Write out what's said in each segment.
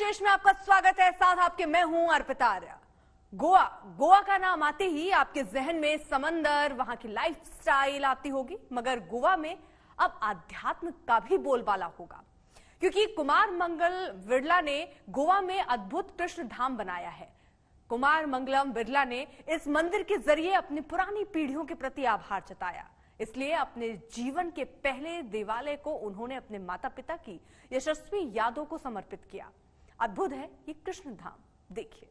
विशेष में आपका स्वागत है। साथ आपके मैं हूं अर्पिता आर्या। गोवा का नाम आते ही आपके जहन में समंदर, वहां की लाइफस्टाइल आती होगी, मगर गोवा में अब आध्यात्म का भी बोलबाला होगा, क्योंकि कुमार मंगल बिरला ने गोवा में अद्भुत कृष्ण धाम बनाया है। कुमार मंगलम बिरला ने इस मंदिर के जरिए अपनी पुरानी पीढ़ियों के प्रति आभार जताया, इसलिए अपने जीवन के पहले देवालय को उन्होंने अपने माता पिता की यशस्वी यादों को समर्पित किया। अद्भुत है ये कृष्ण धाम, देखिए।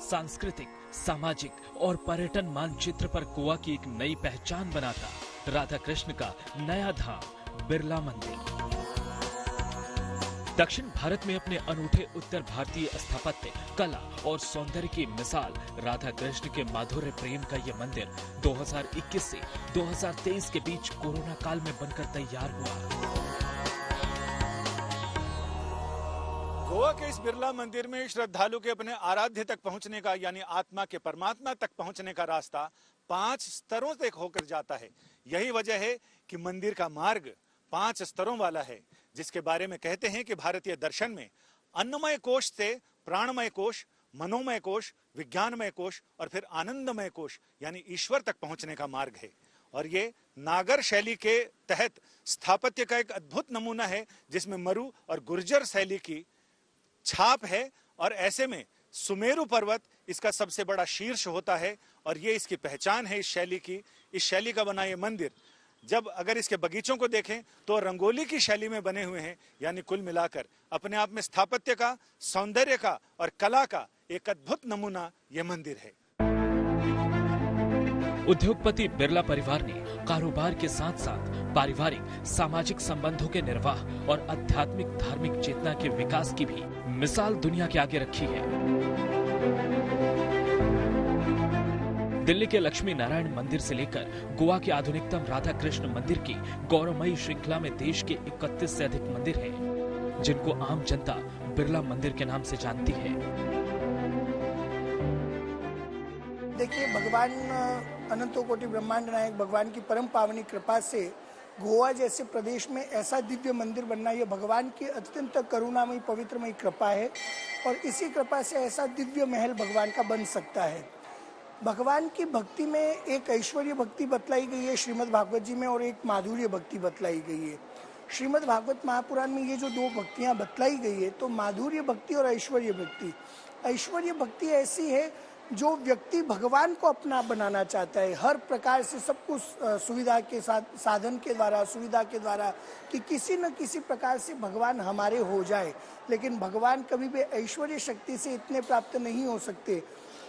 सांस्कृतिक, सामाजिक और पर्यटन मानचित्र पर गोवा की एक नई पहचान बनाता राधा कृष्ण का नया धाम बिरला मंदिर। दक्षिण भारत में अपने अनूठे उत्तर भारतीय स्थापत्य, कला और सौंदर्य की मिसाल राधा कृष्ण के माधुर्य प्रेम का यह मंदिर 2021 से 2023 के बीच कोरोना काल में बनकर तैयार हुआ। गोवा के इस बिरला मंदिर में श्रद्धालु के अपने आराध्य तक पहुंचने का, यानी आत्मा के परमात्मा तक पहुंचने का रास्ता 5 स्तरों तक होकर जाता है। यही वजह है कि मंदिर का मार्ग 5 स्तरों वाला है, जिसके बारे में कहते हैं कि भारतीय दर्शन में अन्नमय कोश से प्राणमय कोश, मनोमय कोश, विज्ञानमय कोश और फिर आनंदमय कोश यानी ईश्वर तक पहुंचने का मार्ग है। और ये नागर शैली के तहत स्थापत्य का एक अद्भुत नमूना है, जिसमें मरु और गुर्जर शैली की छाप है। और ऐसे में सुमेरु पर्वत इसका सबसे बड़ा शीर्ष होता है और ये इसकी पहचान है इस शैली की। इस शैली का बना ये मंदिर, जब अगर इसके बगीचों को देखें तो रंगोली की शैली में बने हुए हैं, यानी कुल मिलाकर अपने आप में स्थापत्य का, सौंदर्य का और कला का एक अद्भुत नमूना ये मंदिर है। उद्योगपति बिरला परिवार ने कारोबार के साथ साथ पारिवारिक, सामाजिक संबंधों के निर्वाह और आध्यात्मिक धार्मिक चेतना के विकास की भी मिसाल दुनिया के आगे रखी है। दिल्ली के लक्ष्मी नारायण मंदिर से लेकर गोवा के आधुनिकतम राधा कृष्ण मंदिर की गौरवमयी श्रृंखला में देश के 31 से अधिक मंदिर हैं, जिनको आम जनता बिरला मंदिर के नाम से जानती है। देखिए, भगवान अनंतो कोटि ब्रह्मांड नायक भगवान की परम पावनी कृपा से गोवा जैसे प्रदेश में ऐसा दिव्य मंदिर बनना, ये भगवान की अत्यंत करुणामयी पवित्रमयी कृपा है। और इसी कृपा से ऐसा दिव्य महल भगवान का बन सकता है। भगवान की भक्ति में एक ऐश्वर्य भक्ति बतलाई गई है श्रीमद् भागवत जी में, और एक माधुर्य भक्ति बतलाई गई है। श्रीमद् भागवत महापुराण में ये जो 2 भक्तियाँ बतलाई गई है, तो माधुर्य भक्ति और ऐश्वर्य भक्ति। ऐश्वर्य भक्ति ऐसी है जो व्यक्ति भगवान को अपना बनाना चाहता है, हर प्रकार से सब कुछ सुविधा के साथ, साधन के द्वारा, सुविधा के द्वारा, कि किसी न किसी प्रकार से भगवान हमारे हो जाए। लेकिन भगवान कभी भी ऐश्वर्य शक्ति से इतने प्राप्त नहीं हो सकते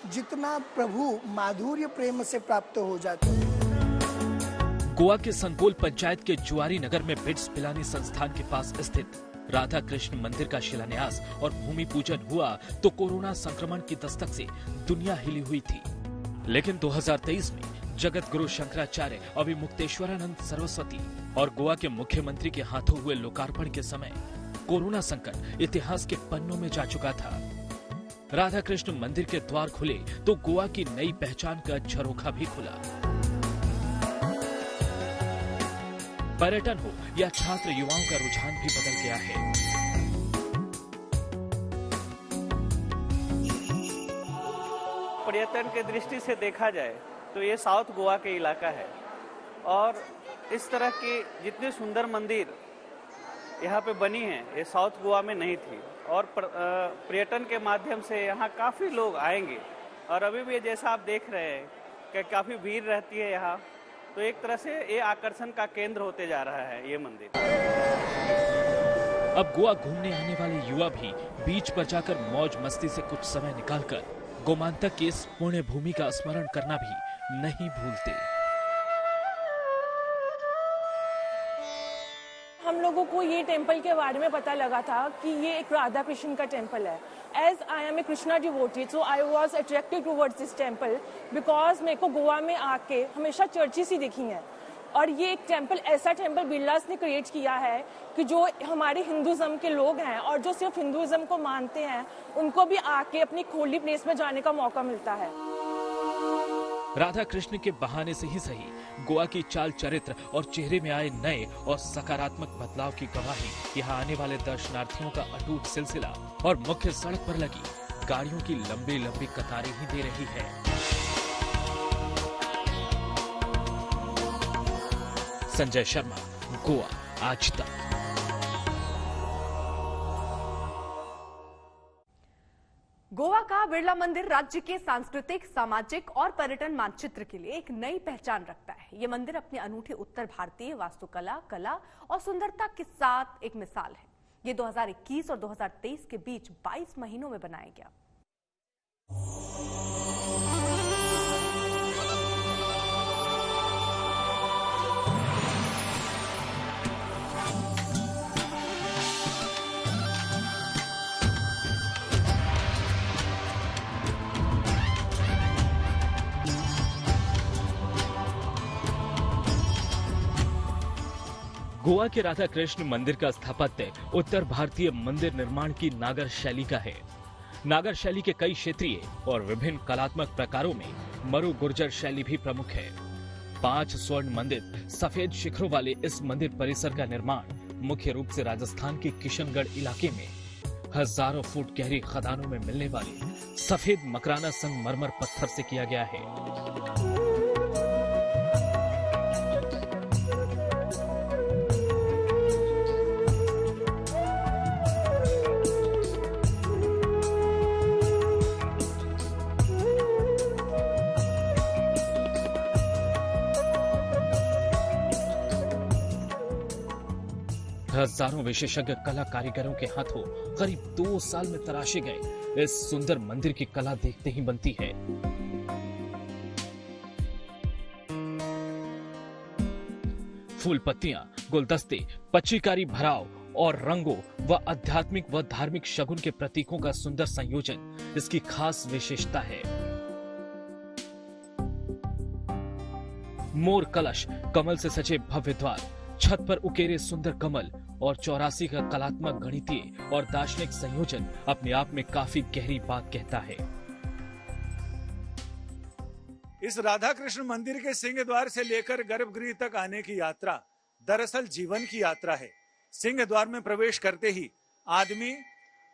जितना प्रभु माधुर्य प्रेम से प्राप्त हो जाते हैं। गोवा के संकोल पंचायत के जुआरी नगर में बिट्स पिलानी संस्थान के पास स्थित राधा कृष्ण मंदिर का शिलान्यास और भूमि पूजन हुआ तो कोरोना संक्रमण की दस्तक से दुनिया हिली हुई थी। लेकिन 2023 में जगत गुरु शंकराचार्य अभिमुक्तेश्वरानंद सरस्वती और गोवा के मुख्यमंत्री के हाथों हुए लोकार्पण के समय कोरोना संकट इतिहास के पन्नों में जा चुका था। राधा कृष्ण मंदिर के द्वार खुले तो गोवा की नई पहचान का झरोखा भी खुला। पर्यटन हो या छात्र युवाओं का रुझान भी बदल गया है। पर्यटन के दृष्टि से देखा जाए तो ये साउथ गोवा के इलाका है, और इस तरह की जितने सुंदर मंदिर यहाँ पे बनी है ये साउथ गोवा में नहीं थी। और पर्यटन के माध्यम से यहाँ काफ़ी लोग आएंगे, और अभी भी जैसा आप देख रहे हैं कि काफ़ी भीड़ रहती है यहाँ, तो एक तरह से ये आकर्षण का केंद्र होते जा रहा है ये मंदिर। अब गोवा घूमने आने वाले युवा भी बीच पर जाकर मौज मस्ती से कुछ समय निकालकर गोमांतक की इस पुण्य भूमि का स्मरण करना भी नहीं भूलते। हम लोगों को ये टेम्पल के बारे में पता लगा था कि ये एक राधा कृष्ण का टेम्पल है। As I am a Krishna devotee, so I was attracted towards this temple because मेरे को गोवा में आके हमेशा चर्चेस ही दिखी हैं, और ये एक टेम्पल ऐसा टेम्पल बिरलास ने क्रिएट किया है कि जो हमारे हिंदुज़म के लोग हैं और जो सिर्फ हिंदुज़म को मानते हैं उनको भी आके अपनी होली प्लेस में जाने का मौका मिलता है। राधा कृष्ण के बहाने से ही सही, गोवा की चाल चरित्र और चेहरे में आए नए और सकारात्मक बदलाव की गवाही यहाँ आने वाले दर्शनार्थियों का अटूट सिलसिला और मुख्य सड़क पर लगी गाड़ियों की लंबी लंबी कतारें ही दे रही है। संजय शर्मा, गोवा आज तक। गोवा का बिरला मंदिर राज्य के सांस्कृतिक, सामाजिक और पर्यटन मानचित्र के लिए एक नई पहचान रखता है। ये मंदिर अपने अनूठे उत्तर भारतीय वास्तुकला, कला और सुंदरता के साथ एक मिसाल है। ये 2021 और 2023 के बीच 22 महीनों में बनाया गया। गोवा के राधा कृष्ण मंदिर का स्थापत्य उत्तर भारतीय मंदिर निर्माण की नागर शैली का है। नागर शैली के कई क्षेत्रीय और विभिन्न कलात्मक प्रकारों में मरु गुर्जर शैली भी प्रमुख है। 5 स्वर्ण मंदिर सफेद शिखरों वाले इस मंदिर परिसर का निर्माण मुख्य रूप से राजस्थान के किशनगढ़ इलाके में हजारों फुट गहरी खदानों में मिलने वाले सफेद मकराना संगमरमर पत्थर से किया गया है। हजारों विशेषज्ञ कला कारीगरों के हाथों करीब 2 साल में तराशे गए इस सुंदर मंदिर की कला देखते ही बनती है। फूल पत्तियां, गुलदस्ते, पच्चीकारी भराव और रंगों व आध्यात्मिक व धार्मिक शगुन के प्रतीकों का सुंदर संयोजन इसकी खास विशेषता है। मोर कलश, कमल से सजे भव्य द्वार, छत पर उकेरे सुंदर कमल और 84 का कलात्मक, गणितीय और दार्शनिक संयोजन अपने आप में काफी गहरी बात कहता है। इस राधा कृष्ण मंदिर के सिंह द्वार से लेकर गर्भगृह तक आने की यात्रा दरअसल जीवन की यात्रा है। सिंह द्वार में प्रवेश करते ही आदमी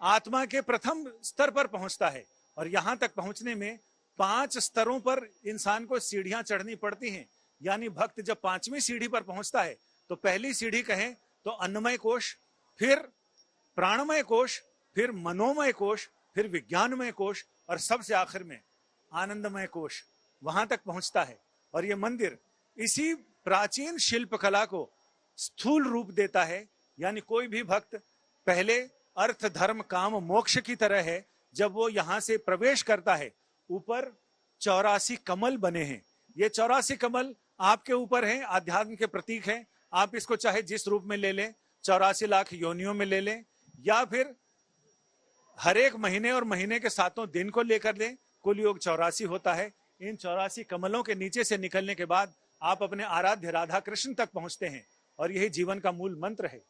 आत्मा के प्रथम स्तर पर पहुंचता है और यहां तक पहुंचने में 5 स्तरों पर इंसान को सीढ़ियां चढ़नी पड़ती हैं। यानी भक्त जब 5वीं सीढ़ी पर पहुंचता है तो पहली सीढ़ी कहें तो अन्नमय कोश, फिर प्राणमय कोश, फिर मनोमय कोश, फिर विज्ञानमय कोश और सबसे आखिर में आनंदमय कोश, वहां तक पहुंचता है। और यह मंदिर इसी प्राचीन शिल्प कला को स्थूल रूप देता है। यानी कोई भी भक्त पहले अर्थ, धर्म, काम, मोक्ष की तरह है। जब वो यहां से प्रवेश करता है, ऊपर 84 कमल बने हैं। ये 84 कमल आपके ऊपर हैं, आध्यात्म के प्रतीक हैं। आप इसको चाहे जिस रूप में ले लें, 84 लाख योनियों में ले लें, या फिर हर एक महीने और महीने के 7 दिन को लेकर लें। कुल योग 84 होता है। इन 84 कमलों के नीचे से निकलने के बाद आप अपने आराध्य राधा कृष्ण तक पहुंचते हैं और यही जीवन का मूल मंत्र है।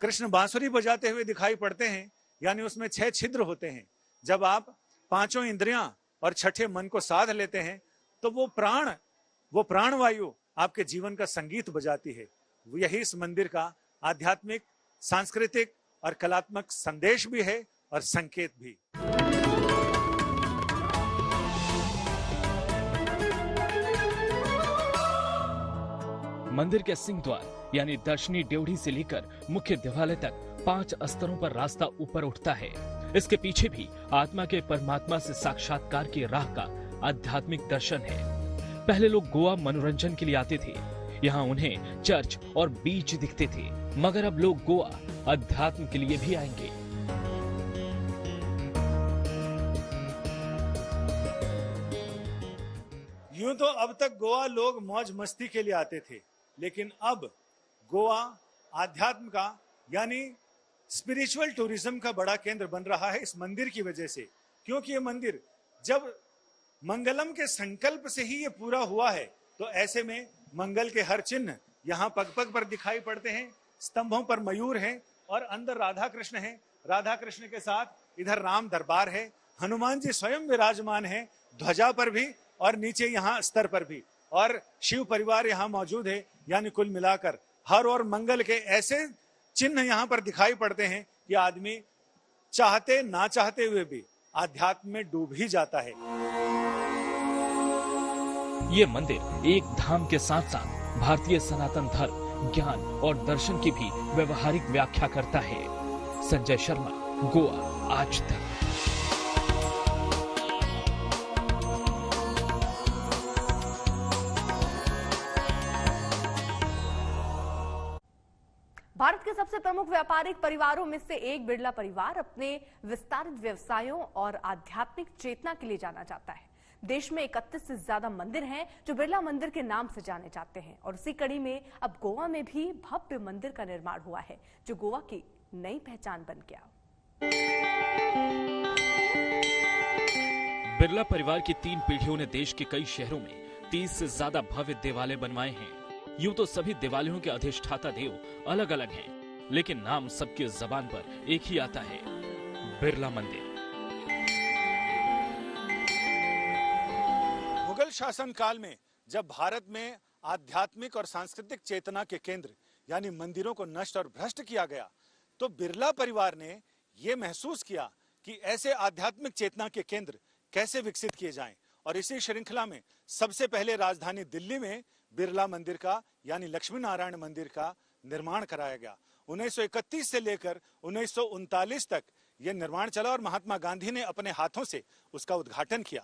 कृष्ण बांसुरी बजाते हुए दिखाई पड़ते हैं, यानी उसमें 6 छिद्र होते हैं। जब आप 5 इंद्रियां और 6ठे मन को साध लेते हैं तो वो प्राणवायु आपके जीवन का संगीत बजाती है। यही इस मंदिर का आध्यात्मिक, सांस्कृतिक और कलात्मक संदेश भी है और संकेत भी। मंदिर के सिंह द्वार यानी दर्शनी ड्योढ़ी से लेकर मुख्य देवालय तक 5 स्तरों पर रास्ता ऊपर उठता है। इसके पीछे भी आत्मा के परमात्मा से साक्षात्कार की राह का आध्यात्मिक दर्शन है। पहले लोग गोवा मनोरंजन के लिए आते थे, यहाँ उन्हें चर्च और बीच दिखते थे, मगर अब लोग गोवा अध्यात्म के लिए भी आएंगे। यूं तो अब तक गोवा लोग मौज मस्ती के लिए आते थे, लेकिन अब गोवा आध्यात्म का यानी स्पिरिचुअल टूरिज्म का बड़ा केंद्र बन रहा है इस मंदिर की वजह से। क्योंकि ये मंदिर जब मंगलम के संकल्प से ही ये पूरा हुआ है, तो ऐसे में मंगल के हर चिन्ह यहाँ पग पग पर दिखाई पड़ते हैं। स्तंभों पर मयूर हैं और अंदर राधा कृष्ण हैं। राधा कृष्ण के साथ इधर राम दरबार है, हनुमान जी स्वयं विराजमान हैं, ध्वजा पर भी और नीचे यहाँ स्तर पर भी, और शिव परिवार यहाँ मौजूद है। यानी कुल मिलाकर हर और मंगल के ऐसे चिन्ह यहाँ पर दिखाई पड़ते हैं कि आदमी चाहते ना चाहते हुए भी आध्यात्म में डूब ही जाता है। ये मंदिर एक धाम के साथ साथ भारतीय सनातन धर्म, ज्ञान और दर्शन की भी व्यवहारिक व्याख्या करता है। संजय शर्मा, गोवा आज तक। भारत के सबसे प्रमुख व्यापारिक परिवारों में से एक बिरला परिवार अपने विस्तारित व्यवसायों और आध्यात्मिक चेतना के लिए जाना जाता है। देश में 31 से ज्यादा मंदिर हैं जो बिरला मंदिर के नाम से जाने जाते हैं, और उसी कड़ी में अब गोवा में भी भव्य मंदिर का निर्माण हुआ है जो गोवा की नई पहचान बन गया। बिरला परिवार की 3 पीढ़ियों ने देश के कई शहरों में 30 से ज्यादा भव्य देवालय बनवाए हैं। यूं तो सभी देवालयों के अधिष्ठाता देव अलग अलग हैं, लेकिन नाम सबकी जबान पर एक ही आता है, बिरला मंदिर। मुगल शासन काल में जब भारत में आध्यात्मिक और सांस्कृतिक चेतना के केंद्र यानी मंदिरों को नष्ट और भ्रष्ट किया गया, तो बिरला परिवार ने यह महसूस किया कि ऐसे आध्यात्मिक चेतना के केंद्र कैसे विकसित किए जाएं, और इसी श्रृंखला में सबसे पहले राजधानी दिल्ली में बिरला मंदिर का यानी लक्ष्मी नारायण मंदिर का निर्माण कराया गया। 1931 से लेकर 1939 तक यह निर्माण चला और महात्मा गांधी ने अपने हाथों से उसका उद्घाटन किया।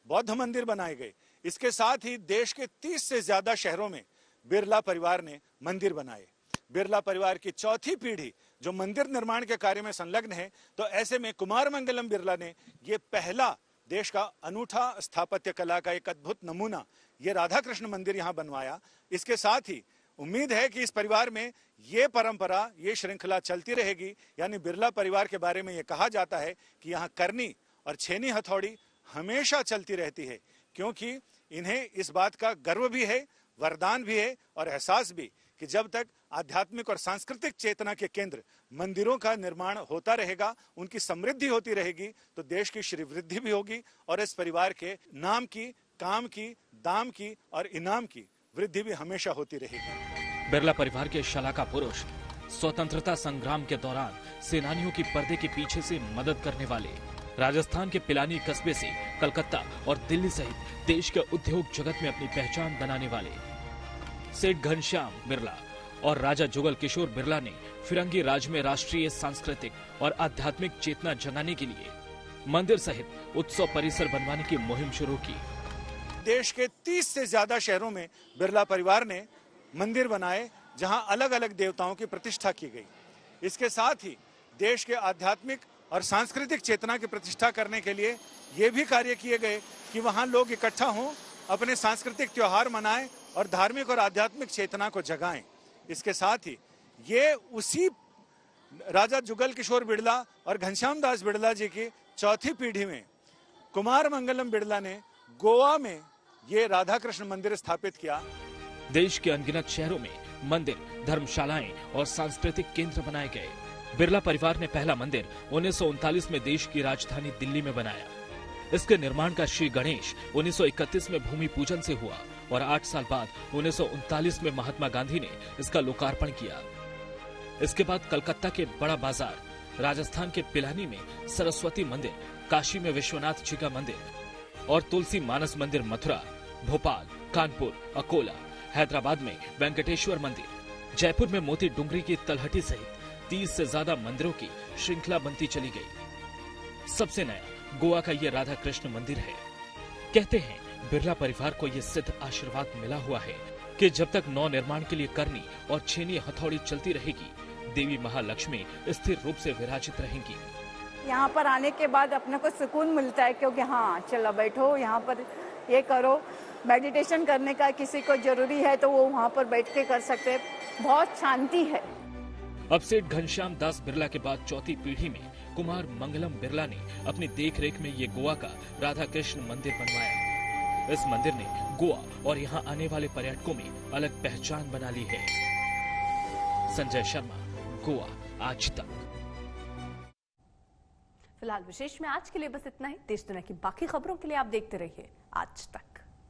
बौद्ध मंदिर बनाए गए। इसके साथ ही देश के 30 से ज्यादा शहरों में बिरला परिवार ने मंदिर बनाए। बिरला परिवार की चौथी पीढ़ी जो मंदिर निर्माण के कार्य में संलग्न है, तो ऐसे में कुमार मंगलम बिरला ने ये पहला देश का अनूठा स्थापत्य कला का एक अद्भुत नमूना ये राधा कृष्ण मंदिर यहाँ बनवाया। इसके साथ ही उम्मीद है कि इस परिवार में ये परंपरा, ये श्रृंखला चलती रहेगी। यानी बिरला परिवार के बारे में ये कहा जाता है कि यहाँ करनी और छेनी हथौड़ी हमेशा चलती रहती है, क्योंकि इन्हें इस बात का गर्व भी है, वरदान भी है और एहसास भी कि जब तक आध्यात्मिक और सांस्कृतिक चेतना के केंद्र मंदिरों का निर्माण होता रहेगा, उनकी समृद्धि होती रहेगी, तो देश की श्री वृद्धि भी होगी और इस परिवार के नाम की, काम की, दाम की और इनाम की वृद्धि भी हमेशा होती रहेगी। बिरला परिवार के शलाका पुरुष स्वतंत्रता संग्राम के दौरान सेनानियों की पर्दे के पीछे से मदद करने वाले, राजस्थान के पिलानी कस्बे से कलकत्ता और दिल्ली सहित देश के उद्योग जगत में अपनी पहचान बनाने वाले सेठ घनश्याम बिरला और राजा जुगल किशोर बिरला ने फिरंगी राज में राष्ट्रीय, सांस्कृतिक और आध्यात्मिक चेतना जगाने के लिए मंदिर सहित उत्सव परिसर बनवाने की मुहिम शुरू की। देश के 30 से ज्यादा शहरों में बिरला परिवार ने मंदिर बनाए जहां अलग अलग देवताओं की प्रतिष्ठा की गई। इसके साथ ही देश के आध्यात्मिक और सांस्कृतिक चेतना की प्रतिष्ठा करने के लिए ये भी कार्य किए गए कि वहां लोग इकट्ठा हों, अपने सांस्कृतिक त्योहार मनाएं और धार्मिक और आध्यात्मिक चेतना को जगाएं। इसके साथ ही ये उसी राजा जुगल किशोर बिरला और घनश्याम दास बिरला जी की चौथी पीढ़ी में कुमार मंगलम बिरला ने गोवा में ये राधा कृष्ण मंदिर स्थापित किया। देश के अनगिनत शहरों में मंदिर, धर्मशालाएं और सांस्कृतिक केंद्र बनाए गए। बिरला परिवार ने पहला मंदिर 1939 में देश की राजधानी दिल्ली में बनाया। इसके निर्माण का श्री गणेश 1931 में भूमि पूजन से हुआ और 8 साल बाद 1939 में महात्मा गांधी ने इसका लोकार्पण किया। इसके बाद कलकत्ता के बड़ा बाजार, राजस्थान के पिलानी में सरस्वती मंदिर, काशी में विश्वनाथ जी का मंदिर और तुलसी मानस मंदिर मथुरा, भोपाल, कानपुर, अकोला, हैदराबाद में वेंकटेश्वर मंदिर, जयपुर में मोती डुंगरी की तलहटी सहित 30 से ज्यादा मंदिरों की श्रृंखला बनती चली गई। सबसे नया गोवा का ये राधा कृष्ण मंदिर है। कहते हैं बिरला परिवार को ये सिद्ध आशीर्वाद मिला हुआ है कि जब तक नव निर्माण के लिए करनी और छेनी हथौड़ी चलती रहेगी, देवी महालक्ष्मी स्थिर रूप से विराजित रहेंगी। यहाँ पर आने के बाद अपने को सुकून मिलता है, क्योंकि हाँ चलो बैठो यहाँ पर ये करो, मेडिटेशन करने का किसी को जरूरी है तो वो वहाँ पर बैठ के कर सकते हैं। बहुत शांति है। अब सेठ घनश्याम दास बिरला के बाद चौथी पीढ़ी में कुमार मंगलम बिरला ने अपनी देखरेख में ये गोवा का राधा कृष्ण मंदिर बनवाया। इस मंदिर ने गोवा और यहाँ आने वाले पर्यटकों में अलग पहचान बना ली है। संजय शर्मा, गोवा आज तक। फिलहाल विशेष में आज के लिए बस इतना ही। देश दुनिया की बाकी खबरों के लिए आप देखते रहिए आज तक।